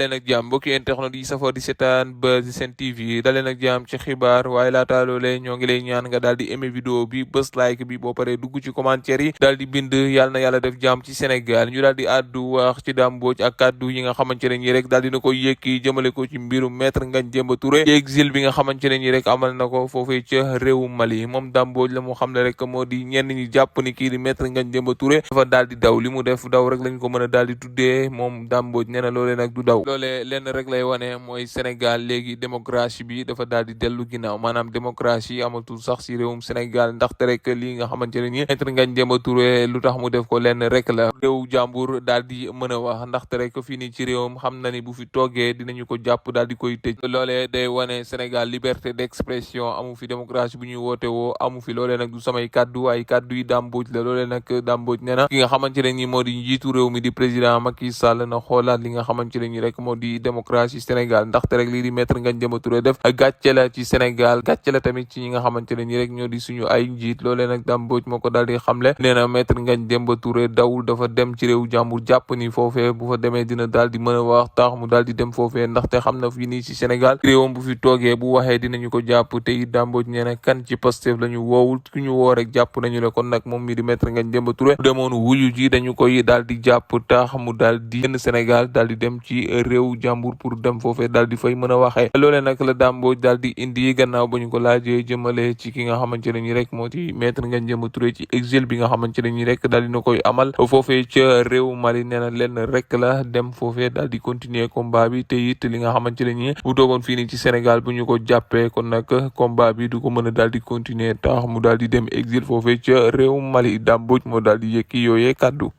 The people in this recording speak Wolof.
daleen ak jàmm mbokki internet yi safoo di seetaan Buzz Sen TV daleen ak jàmm ci xibaar waaye laata loolee ñoo ngi lay ñaan nga daal di aimé vidéo bi bës like bi boo paree dugg ci commentaire yi daal di bind yàlla na yàlla def jàmm ci Sénégal ñu daal di àddu wax ci Dame Mbodj ak kàddu yi nga xamante ne ñi rek daal dina ko yëkki jëmale ko ci mbirum maître Ngagne Demba Touré ci exil bi nga xamante ne ñi rek amal na ko foofee ca réewu Mali moom Dame Mbodj la mu xam ne rek moo di ñenn ñi jàpp ni kii di maître Ngagne Demba Touré dafa daal di daw li mu def daw rek lañ ko mën a daal di tuddee moom Dame Mbodj nee na loolee nag du daw loolee lenn rek lay wane mooy Sénégal léegi démocratie bi dafa daal di dellu ginnaaw maanaam démocratie amatul sax si réewum Sénégal ndaxte rek lii nga xamante ne nii maître Ngagne Demba Touré lu tax mu def ko lenn rek la réew jàmbur daal di mën a wax ndaxte rek fii nii ci réewum xam na ni bu fi toogee dinañu ko jàpp daal di koy tëj loolee day wane Sénégal liberté d'expression amu fi démocratie bu ñuy woote woo amu fi loolee nag du samay kaddu ay kaddu yi Dame Mbodj la loolee nag Dame Mbodj nee na ki nga xamante ne nii moo di njiitu réew mi di président Macky Sall na xoolaat li nga xamante ne nii rek moo di démocratie Sénégal ndaxte rek lii di maître Ngagne Demba Touré def gàcce la ci Sénégal gàcce la tamit ci ñi nga xamante ne nii rek ñoo di suñu ay njiit loolee nag Dame Mbodj moo ko daal di xamle nee na maître Ngagne Demba Touré dawul dafa dem ci réew jàmbur jàpp ni foofee bu fa demee dina daal di mën a wax tax mu daal di dem foofee ndaxte xam na fii nii ci Sénégal réewam bu fi toogee bu waxee dinañu ko jàpp te it Dame Mbodj nee na kan ci Pastef la ñu woowul ku ñu woo rek jàpp nañu la kon nag moom mi di maître Ngagne Demba Touré bu demoon wuyu ji dañu koy daal di jàpp tax mu daal di génn Sénégal daal di dem ci réew jàmbur pour dem foofee daal di fay mën a waxee loolee nag la Dame Mbodj daal di indi gannaaw ba ñu ko laajee jëmale ci ki nga xamante ne ñi rek moo di maître Ngagne Demba Touré ci exil bi nga xamante ne ñi rek daal dina koy amal foofee ca réew Mali nee na lenn rek la dem foofee daal di continuer combat bi te it li nga xamante ne ñi bu toogoon fii nii ci Sénégal bu ñu ko jàppee kon nag combat bi du ko mën a daal di continuer tax mu daal di dem exil foofee ca réew Mali Dame Mbodj moo daal di yëkki yooyee kàddu